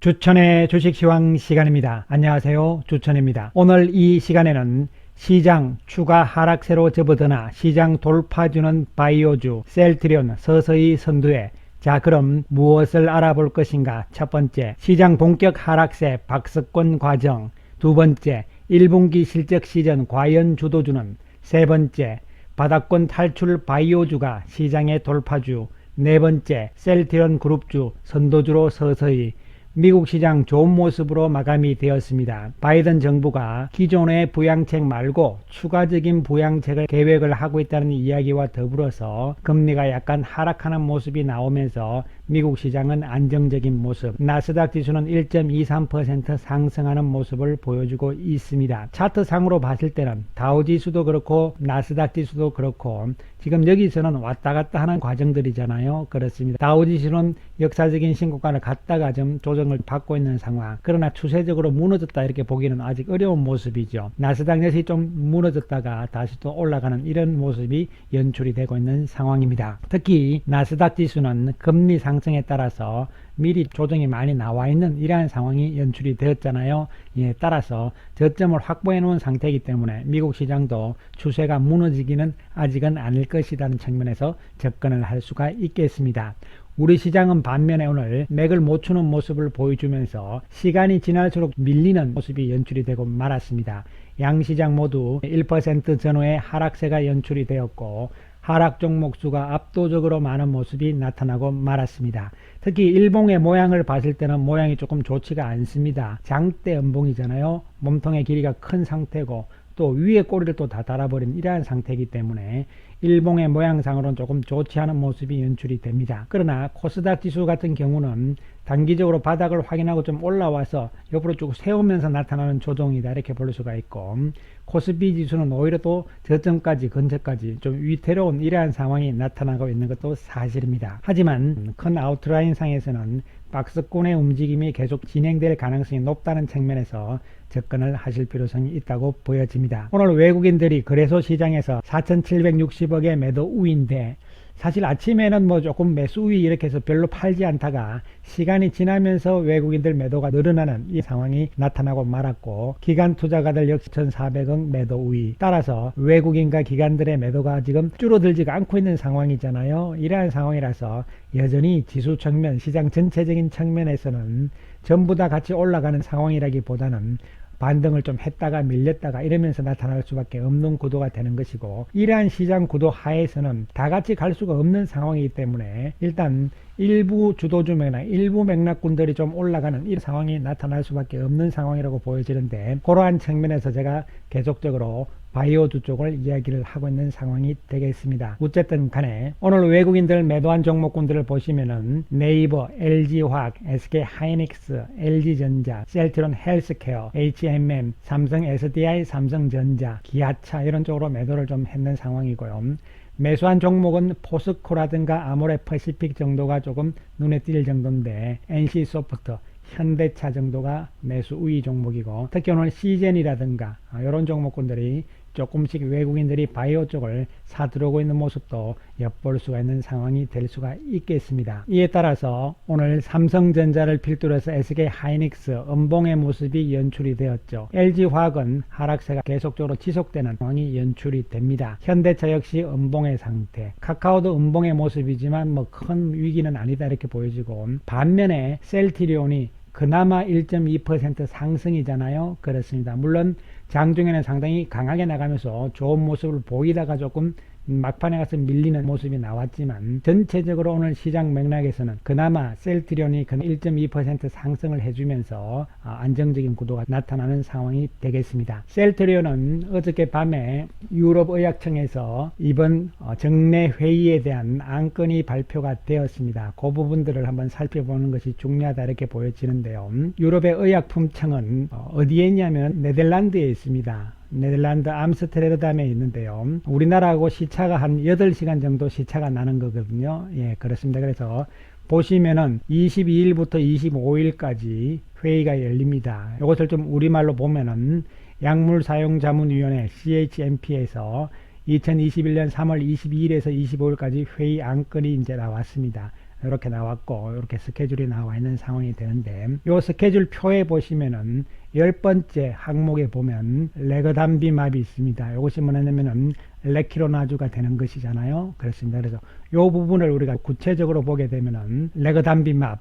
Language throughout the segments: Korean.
주천의 주식시황 시간입니다. 안녕하세요. 주천입니다. 오늘 이 시간에는 시장 추가 하락세로 접어드나 시장 돌파주는 바이오주 셀트리온 서서히 선두에. 자, 그럼 무엇을 알아볼 것인가? 첫 번째, 시장 본격 하락세 박스권 과정. 두 번째, 1분기 실적 시전 과연 주도주는. 세 번째, 바닥권 탈출 바이오주가 시장의 돌파주. 네 번째, 셀트리온 그룹주 선도주로 서서히. 미국 시장 좋은 모습으로 마감이 되었습니다. 바이든 정부가 기존의 부양책 말고 추가적인 부양책을 계획을 하고 있다는 이야기와 더불어서 금리가 약간 하락하는 모습이 나오면서 미국 시장은 안정적인 모습, 나스닥 지수는 1.23% 상승하는 모습을 보여주고 있습니다. 차트상으로 봤을 때는 다우 지수도 그렇고 나스닥 지수도 그렇고 지금 여기서는 왔다 갔다 하는 과정들이잖아요. 그렇습니다. 다우 지수는 역사적인 신고가를 갔다가 좀 조정을 받고 있는 상황. 그러나 추세적으로 무너졌다 이렇게 보기는 아직 어려운 모습이죠. 나스닥 역시 좀 무너졌다가 다시 또 올라가는 이런 모습이 연출이 되고 있는 상황입니다. 특히 나스닥 지수는 금리 상승에 따라서 미리 조정이 많이 나와 있는 이러한 상황이 연출이 되었잖아요. 이에 따라서 저점을 확보해 놓은 상태이기 때문에 미국 시장도 추세가 무너지기는 아직은 아닐 것이라는 측면에서 접근을 할 수가 있겠습니다. 우리 시장은 반면에 오늘 맥을 못 추는 모습을 보여주면서 시간이 지날수록 밀리는 모습이 연출이 되고 말았습니다. 양시장 모두 1% 전후의 하락세가 연출이 되었고 하락 종목 수가 압도적으로 많은 모습이 나타나고 말았습니다. 특히 일봉의 모양을 봤을 때는 모양이 조금 좋지가 않습니다. 장대 음봉이잖아요. 몸통의 길이가 큰 상태고 또 위에 꼬리를 또 다 달아버린 이러한 상태이기 때문에 일봉의 모양상으로는 조금 좋지 않은 모습이 연출이 됩니다. 그러나 코스닥 지수 같은 경우는 단기적으로 바닥을 확인하고 좀 올라와서 옆으로 쭉 세우면서 나타나는 조정이다 이렇게 볼 수가 있고, 코스피 지수는 오히려 또 저점까지 근처까지 좀 위태로운 이러한 상황이 나타나고 있는 것도 사실입니다. 하지만 큰 아웃라인 상에서는 박스권의 움직임이 계속 진행될 가능성이 높다는 측면에서 접근을 하실 필요성이 있다고 보여집니다. 오늘 외국인들이 거래소 시장에서 4,760억의 매도 우위인데 사실 아침에는 뭐 조금 매수 우위 이렇게 해서 별로 팔지 않다가 시간이 지나면서 외국인들 매도가 늘어나는 이 상황이 나타나고 말았고, 기관 투자가들 역시 1,400억 매도 우위, 따라서 외국인과 기관들의 매도가 지금 줄어들지가 않고 있는 상황이잖아요. 이러한 상황이라서 여전히 지수 측면, 시장 전체적인 측면에서는 전부 다 같이 올라가는 상황이라기보다는 반등을 좀 했다가 밀렸다가 이러면서 나타날 수밖에 없는 구도가 되는 것이고, 이러한 시장 구도 하에서는 다 같이 갈 수가 없는 상황이기 때문에 일단 일부 주도주 맥락, 일부 맥락군들이 좀 올라가는 이 상황이 나타날 수밖에 없는 상황이라고 보여지는데, 그러한 측면에서 제가 계속적으로 바이오주 쪽을 이야기를 하고 있는 상황이 되겠습니다. 어쨌든 간에 오늘 외국인들 매도한 종목군들을 보시면은 네이버, LG화학, SK하이닉스, LG전자, 셀트리온 헬스케어, H&M, 삼성 SDI, 삼성전자, 기아차 이런 쪽으로 매도를 좀 했는 상황이고요. 매수한 종목은 포스코라든가 아모레퍼시픽 정도가 조금 눈에 띌 정도인데, NC소프트, 현대차 정도가 매수 우위 종목이고, 특히 오늘 시젠이라든가 이런 종목군들이 조금씩 외국인들이 바이오 쪽을 사들어오고 있는 모습도 엿볼 수가 있는 상황이 될 수가 있겠습니다. 이에 따라서 오늘 삼성전자를 필두로 해서 SK하이닉스 음봉의 모습이 연출이 되었죠. LG화학은 하락세가 계속적으로 지속되는 상황이 연출이 됩니다. 현대차 역시 음봉의 상태, 카카오도 음봉의 모습이지만 뭐 큰 위기는 아니다 이렇게 보여지고, 반면에 셀트리온이 그나마 1.2% 상승이잖아요. 그렇습니다. 물론 장중에는 상당히 강하게 나가면서 좋은 모습을 보이다가 조금 막판에 가서 밀리는 모습이 나왔지만, 전체적으로 오늘 시장 맥락에서는 그나마 셀트리온이 1.2% 상승을 해주면서 안정적인 구도가 나타나는 상황이 되겠습니다. 셀트리온은 어저께 밤에 유럽의약청에서 이번 정례 회의에 대한 안건이 발표가 되었습니다. 그 부분들을 한번 살펴보는 것이 중요하다 이렇게 보여지는데요. 유럽의 의약품청은 어디에 있냐면 네덜란드에 있습니다. 네덜란드 암스테르담에 있는데요. 우리나라하고 시차가 한 8시간 정도 시차가 나는 거거든요. 예, 그렇습니다. 그래서 보시면은 22일부터 25일까지 회의가 열립니다. 이것을 좀 우리말로 보면은 약물사용자문위원회 CHMP에서 2021년 3월 22일에서 25일까지 회의 안건이 이제 나왔습니다. 이렇게 나왔고 이렇게 스케줄이 나와 있는 상황이 되는데, 요 스케줄 표에 보시면은 10번째 항목에 보면 레거담비맙이 있습니다. 이것이 뭐냐면은 레키로나주가 되는 것이잖아요. 그렇습니다. 그래서 요 부분을 우리가 구체적으로 보게 되면은 레거담비맙,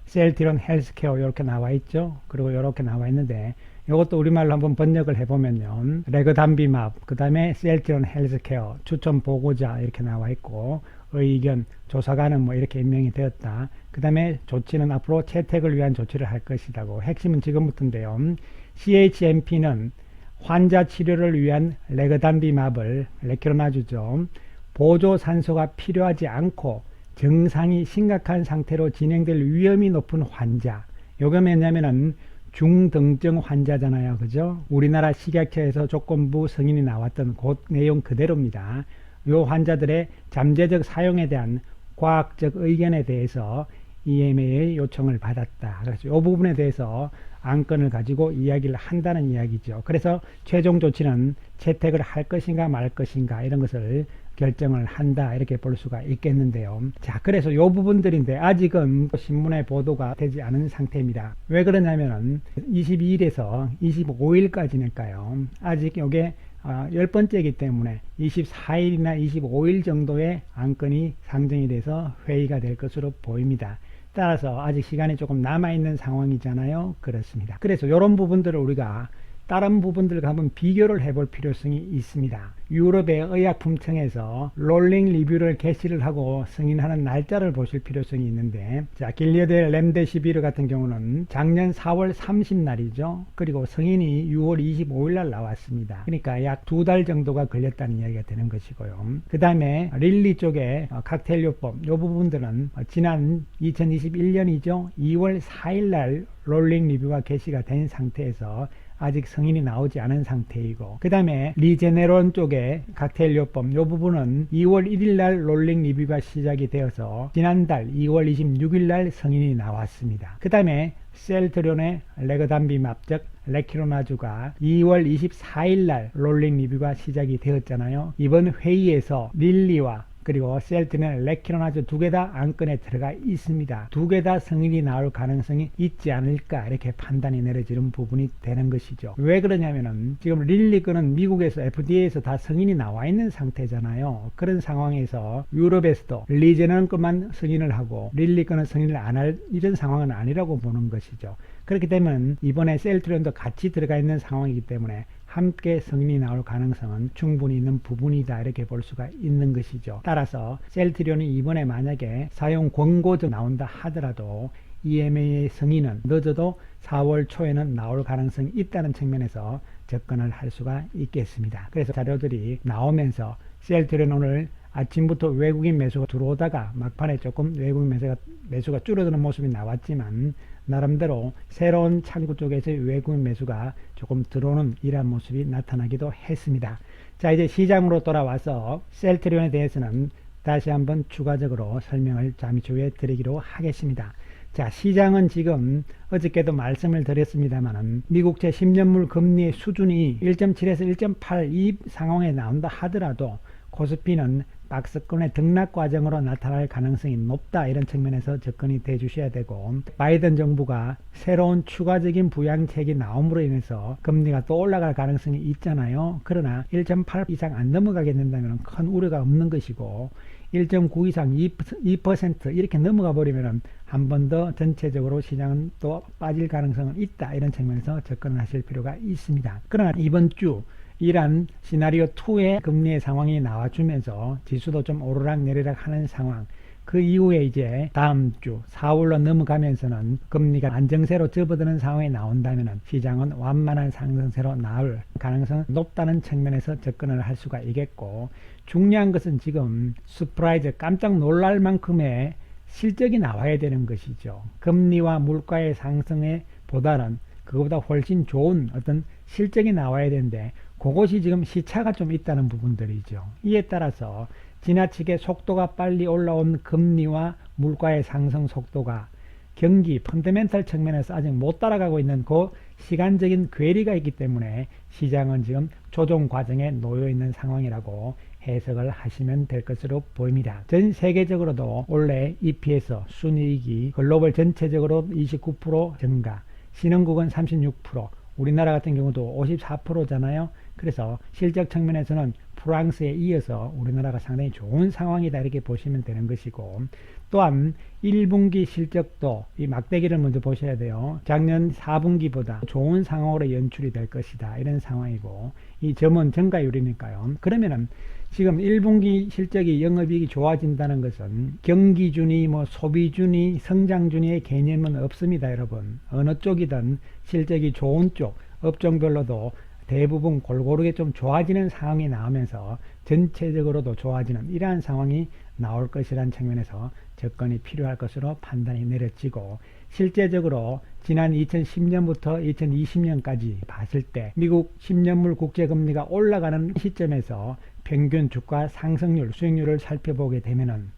셀트리온 헬스케어 이렇게 나와 있죠. 그리고 이렇게 나와 있는데, 이것도 우리말로 한번 번역을 해보면요, 레거담비맙, 그 다음에 셀트리온 헬스케어 추천 보고자 이렇게 나와 있고, 의견 조사관은 뭐 이렇게 임명이 되었다. 그 다음에 조치는 앞으로 채택을 위한 조치를 할 것이라고. 핵심은 지금부터인데요, CHMP는 환자 치료를 위한 레거담비맙을, 레키로나주죠, 보조 산소가 필요하지 않고 증상이 심각한 상태로 진행될 위험이 높은 환자, 요게 뭐냐면은 중등증 환자잖아요. 그죠? 우리나라 식약처에서 조건부 승인이 나왔던 그 내용 그대로입니다. 요 환자들의 잠재적 사용에 대한 과학적 의견에 대해서 EMA의 요청을 받았다. 그래서 이 부분에 대해서 안건을 가지고 이야기를 한다는 이야기죠. 그래서 최종 조치는 채택을 할 것인가 말 것인가 이런 것을 결정을 한다, 이렇게 볼 수가 있겠는데요. 자, 그래서 이 부분들인데 아직은 신문에 보도가 되지 않은 상태입니다. 왜 그러냐면은 22일에서 25일까지니까요. 아직 이게 10번째이기 때문에 24일이나 25일 정도의 안건이 상정이 돼서 회의가 될 것으로 보입니다. 따라서 아직 시간이 조금 남아있는 상황이잖아요. 그렇습니다. 그래서 이런 부분들을 우리가 다른 부분들과 한번 비교를 해볼 필요성이 있습니다. 유럽의 의약품청에서 롤링 리뷰를 개시를 하고 승인하는 날짜를 보실 필요성이 있는데, 자, 길리어드 렘데시비르 같은 경우는 작년 4월 30날이죠. 그리고 승인이 6월 25일 날 나왔습니다. 그러니까 약 2달 정도가 걸렸다는 이야기가 되는 것이고요. 그 다음에 릴리 쪽의 칵테일요법, 이 부분들은 지난 2021년이죠. 2월 4일 날 롤링 리뷰가 개시가 된 상태에서 아직 승인이 나오지 않은 상태이고, 그 다음에 리제네론 쪽의 칵테일요법, 이 부분은 2월 1일 날 롤링 리뷰가 시작이 되어서 지난달 2월 26일 날 승인이 나왔습니다. 그 다음에 셀트리온의 레거담비맙, 즉 레키로나주가 2월 24일 날 롤링 리뷰가 시작이 되었잖아요. 이번 회의에서 릴리와 그리고 셀트리온, 레키로나주 두 개 다 안건에 들어가 있습니다. 두 개 다 승인이 나올 가능성이 있지 않을까, 이렇게 판단이 내려지는 부분이 되는 것이죠. 왜 그러냐면은 지금 릴리 거는 미국에서 FDA에서 다 승인이 나와 있는 상태잖아요. 그런 상황에서 유럽에서도 리제넌 것만 승인을 하고 릴리 거는 승인을 안 할 이런 상황은 아니라고 보는 것이죠. 그렇기 때문에 이번에 셀트리온도 같이 들어가 있는 상황이기 때문에 함께 승인이 나올 가능성은 충분히 있는 부분이다, 이렇게 볼 수가 있는 것이죠. 따라서 셀트리온이 이번에 만약에 사용 권고도 나온다 하더라도 EMA의 승인은 늦어도 4월 초에는 나올 가능성이 있다는 측면에서 접근을 할 수가 있겠습니다. 그래서 자료들이 나오면서 셀트리온 오늘 아침부터 외국인 매수가 들어오다가 막판에 조금 외국인 매수가 줄어드는 모습이 나왔지만, 나름대로 새로운 창구 쪽에서 외국인 매수가 조금 들어오는 이러한 모습이 나타나기도 했습니다. 자, 이제 시장으로 돌아와서 셀트리온에 대해서는 다시 한번 추가적으로 설명을 잠시 후에 드리기로 하겠습니다. 자, 시장은 지금 어저께도 말씀을 드렸습니다만 미국채 10년물 금리의 수준이 1.7에서 1.8 이 상황에 나온다 하더라도 코스피는 박스권의 등락 과정으로 나타날 가능성이 높다, 이런 측면에서 접근이 돼 주셔야 되고, 바이든 정부가 새로운 추가적인 부양책이 나옴으로 인해서 금리가 또 올라갈 가능성이 있잖아요. 그러나 1.8 이상 안 넘어가게 된다면 큰 우려가 없는 것이고, 1.9 이상 2% 이렇게 넘어가 버리면 한 번 더 전체적으로 시장은 또 빠질 가능성은 있다, 이런 측면에서 접근을 하실 필요가 있습니다. 그러나 이번 주 이란 시나리오 2의 금리의 상황이 나와주면서 지수도 좀 오르락내리락 하는 상황, 그 이후에 이제 다음 주 4월로 넘어가면서는 금리가 안정세로 접어드는 상황이 나온다면 시장은 완만한 상승세로 나올 가능성은 높다는 측면에서 접근을 할 수가 있겠고, 중요한 것은 지금 서프라이즈, 깜짝 놀랄 만큼의 실적이 나와야 되는 것이죠. 금리와 물가의 상승에 보다는 그거보다 훨씬 좋은 어떤 실적이 나와야 되는데, 그것이 지금 시차가 좀 있다는 부분들이죠. 이에 따라서 지나치게 속도가 빨리 올라온 금리와 물가의 상승 속도가 경기 펀더멘털 측면에서 아직 못 따라가고 있는 그 시간적인 괴리가 있기 때문에 시장은 지금 조정 과정에 놓여 있는 상황이라고 해석을 하시면 될 것으로 보입니다. 전 세계적으로도 올해 EPS 순이익이 글로벌 전체적으로 29% 증가, 신흥국은 36%, 우리나라 같은 경우도 54%잖아요. 그래서 실적 측면에서는 프랑스에 이어서 우리나라가 상당히 좋은 상황이다 이렇게 보시면 되는 것이고, 또한 1분기 실적도 이 막대기를 먼저 보셔야 돼요. 작년 4분기보다 좋은 상황으로 연출이 될 것이다 이런 상황이고, 이 점은 증가율이니까요. 그러면은 지금 1분기 실적이 영업이익이 좋아진다는 것은 경기준이 소비준이 성장준이의 개념은 없습니다. 여러분, 어느 쪽이든 실적이 좋은 쪽 업종별로도 대부분 골고루게 좀 좋아지는 상황이 나오면서 전체적으로도 좋아지는 이러한 상황이 나올 것이라는 측면에서 접근이 필요할 것으로 판단이 내려지고, 실제적으로 지난 2010년부터 2020년까지 봤을 때 미국 10년물 국제금리가 올라가는 시점에서 평균 주가 상승률, 수익률을 살펴보게 되면은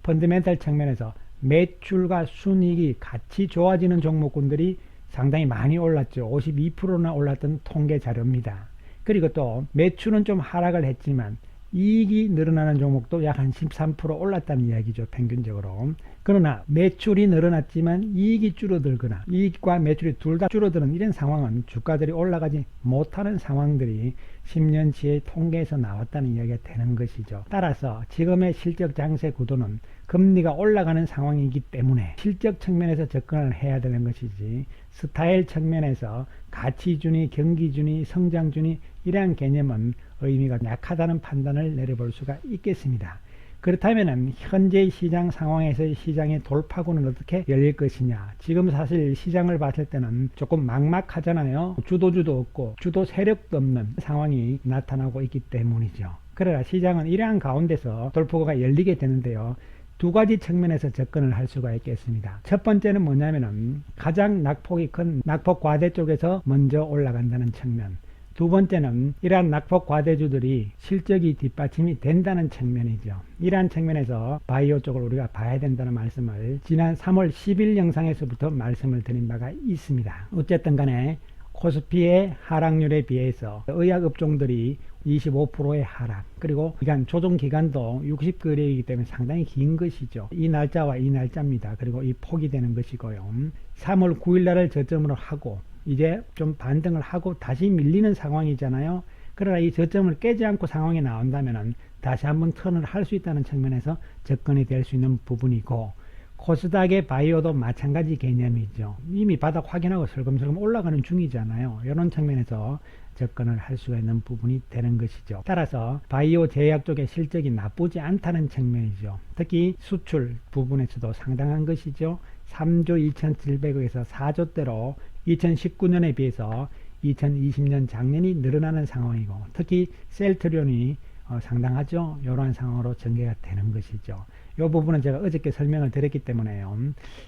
펀더멘탈 측면에서 매출과 순이익이 같이 좋아지는 종목군들이 상당히 많이 올랐죠. 52%나 올랐던 통계 자료입니다. 그리고 또 매출은 좀 하락을 했지만 이익이 늘어나는 종목도 약 한 13% 올랐다는 이야기죠. 평균적으로. 그러나 매출이 늘어났지만 이익이 줄어들거나 이익과 매출이 둘 다 줄어드는 이런 상황은 주가들이 올라가지 못하는 상황들이 10년치의 통계에서 나왔다는 이야기가 되는 것이죠. 따라서 지금의 실적 장세 구도는 금리가 올라가는 상황이기 때문에 실적 측면에서 접근을 해야 되는 것이지, 스타일 측면에서 가치준이, 경기준이, 성장준이 이러한 개념은 의미가 약하다는 판단을 내려볼 수가 있겠습니다. 그렇다면 현재 시장 상황에서의 시장의 돌파구는 어떻게 열릴 것이냐. 지금 사실 시장을 봤을 때는 조금 막막하잖아요. 주도주도 없고 주도 세력도 없는 상황이 나타나고 있기 때문이죠. 그러나 시장은 이러한 가운데서 돌파구가 열리게 되는데요. 두 가지 측면에서 접근을 할 수가 있겠습니다. 첫 번째는 뭐냐면은 가장 낙폭이 큰 낙폭 과대 쪽에서 먼저 올라간다는 측면. 두 번째는 이러한 낙폭 과대주들이 실적이 뒷받침이 된다는 측면이죠. 이러한 측면에서 바이오 쪽을 우리가 봐야 된다는 말씀을 지난 3월 10일 영상에서부터 말씀을 드린 바가 있습니다. 어쨌든 간에 코스피의 하락률에 비해서 의약 업종들이 25%의 하락, 그리고 조정 기간도 60거래이기 때문에 상당히 긴 것이죠. 이 날짜와 이 날짜입니다. 그리고 이 폭이 되는 것이고요. 3월 9일 날을 저점으로 하고 이제 좀 반등을 하고 다시 밀리는 상황이잖아요. 그러나 이 저점을 깨지 않고 상황이 나온다면 다시 한번 턴을 할 수 있다는 측면에서 접근이 될 수 있는 부분이고, 코스닥의 바이오도 마찬가지 개념이죠. 이미 바닥 확인하고 슬금슬금 올라가는 중이잖아요. 이런 측면에서 접근을 할 수가 있는 부분이 되는 것이죠. 따라서 바이오 제약 쪽의 실적이 나쁘지 않다는 측면이죠. 특히 수출 부분에서도 상당한 것이죠. 3조 2,700억에서 4조대로 2019년에 비해서 2020년 작년이 늘어나는 상황이고, 특히 셀트리온이 상당하죠. 이러한 상황으로 전개가 되는 것이죠. 이 부분은 제가 어저께 설명을 드렸기 때문에요.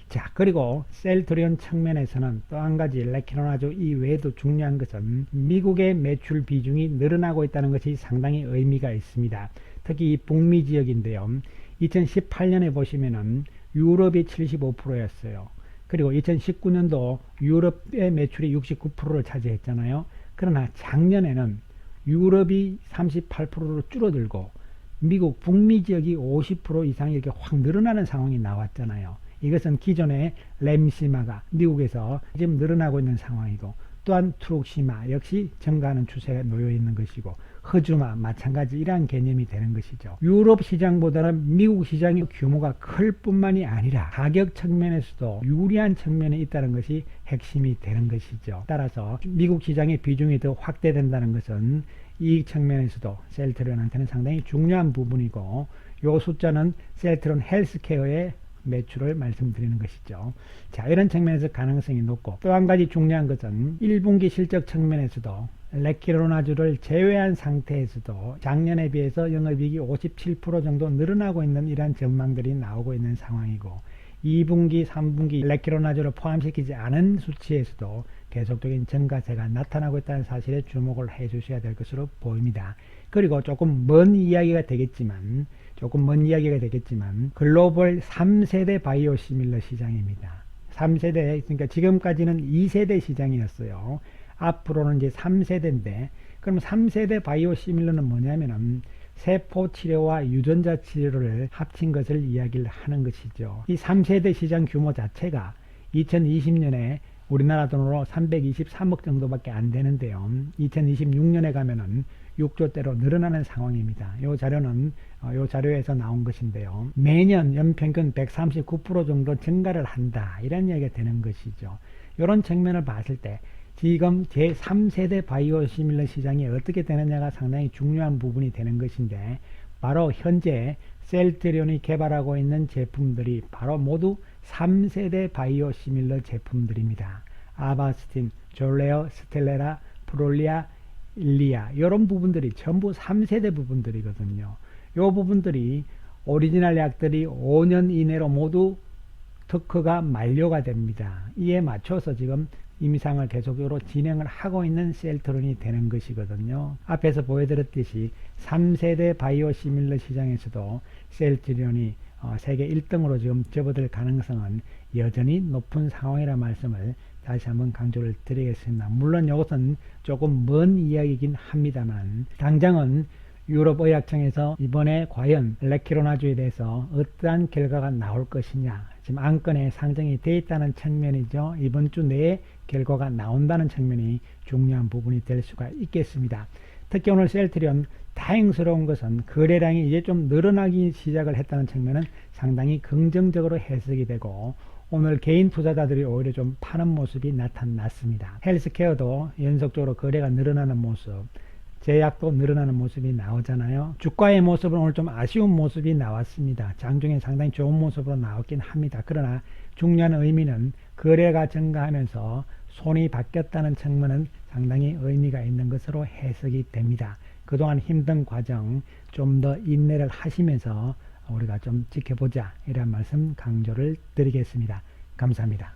자, 그리고 셀트리온 측면에서는 또 한 가지 레키노나조 이외에도 중요한 것은 미국의 매출 비중이 늘어나고 있다는 것이 상당히 의미가 있습니다. 특히 이 북미 지역인데요. 2018년에 보시면은 유럽이 75%였어요. 그리고 2019년도 유럽의 매출이 69%를 차지했잖아요. 그러나 작년에는 유럽이 38%로 줄어들고 미국 북미 지역이 50% 이상 이렇게 확 늘어나는 상황이 나왔잖아요. 이것은 기존의 램시마가 미국에서 지금 늘어나고 있는 상황이고, 또한 트룩시마 역시 증가하는 추세가 놓여 있는 것이고, 허즈마 마찬가지 이러한 개념이 되는 것이죠. 유럽 시장보다는 미국 시장의 규모가 클 뿐만이 아니라 가격 측면에서도 유리한 측면에 있다는 것이 핵심이 되는 것이죠. 따라서 미국 시장의 비중이 더 확대된다는 것은 이 측면에서도 셀트리온한테는 상당히 중요한 부분이고, 이 숫자는 셀트리온 헬스케어의 매출을 말씀드리는 것이죠. 자, 이런 측면에서 가능성이 높고, 또 한 가지 중요한 것은 1분기 실적 측면에서도 레키로나주를 제외한 상태에서도 작년에 비해서 영업이익이 57% 정도 늘어나고 있는 이러한 전망들이 나오고 있는 상황이고, 2분기, 3분기 레키로나주를 포함시키지 않은 수치에서도 계속적인 증가세가 나타나고 있다는 사실에 주목을 해 주셔야 될 것으로 보입니다. 그리고 조금 먼 이야기가 되겠지만 글로벌 3세대 바이오 시밀러 시장입니다. 3세대, 그러니까 지금까지는 2세대 시장이었어요. 앞으로는 이제 3세대인데, 그럼 3세대 바이오 시밀러는 뭐냐면은 세포 치료와 유전자 치료를 합친 것을 이야기를 하는 것이죠. 이 3세대 시장 규모 자체가 2020년에 우리나라 돈으로 323억 정도밖에 안 되는데요. 2026년에 가면은 6조대로 늘어나는 상황입니다. 이 자료는 이 자료에서 나온 것인데요. 매년 연평균 139% 정도 증가를 한다. 이런 이야기가 되는 것이죠. 이런 측면을 봤을 때 지금 제3세대 바이오시밀러 시장이 어떻게 되느냐가 상당히 중요한 부분이 되는 것인데, 바로 현재 셀트리온이 개발하고 있는 제품들이 바로 모두 3세대 바이오시밀러 제품들입니다. 아바스틴, 졸레어, 스텔레라, 프롤리아, 일리아, 이런 부분들이 전부 3세대 부분들이거든요. 이 부분들이 오리지널 약들이 5년 이내로 모두 특허가 만료가 됩니다. 이에 맞춰서 지금 임상을 계속적으로 진행을 하고 있는 셀트론이 되는 것이거든요. 앞에서 보여드렸듯이 3세대 바이오시밀러 시장에서도 셀트론이 세계 1등으로 지금 접어들 가능성은 여전히 높은 상황이라 말씀을 다시 한번 강조를 드리겠습니다. 물론 이것은 조금 먼 이야기이긴 합니다만, 당장은 유럽의약청에서 이번에 과연 레키로나주에 대해서 어떠한 결과가 나올 것이냐, 지금 안건에 상정이 되어 있다는 측면이죠. 이번 주 내에 결과가 나온다는 측면이 중요한 부분이 될 수가 있겠습니다. 특히 오늘 셀트리온 다행스러운 것은 거래량이 이제 좀 늘어나기 시작을 했다는 측면은 상당히 긍정적으로 해석이 되고, 오늘 개인 투자자들이 오히려 좀 파는 모습이 나타났습니다. 헬스케어도 연속적으로 거래가 늘어나는 모습, 제약도 늘어나는 모습이 나오잖아요. 주가의 모습은 오늘 좀 아쉬운 모습이 나왔습니다. 장중에 상당히 좋은 모습으로 나왔긴 합니다. 그러나 중요한 의미는 거래가 증가하면서 손이 바뀌었다는 측면은 상당히 의미가 있는 것으로 해석이 됩니다. 그동안 힘든 과정 좀 더 인내를 하시면서 우리가 좀 지켜보자, 이런 말씀 강조를 드리겠습니다. 감사합니다.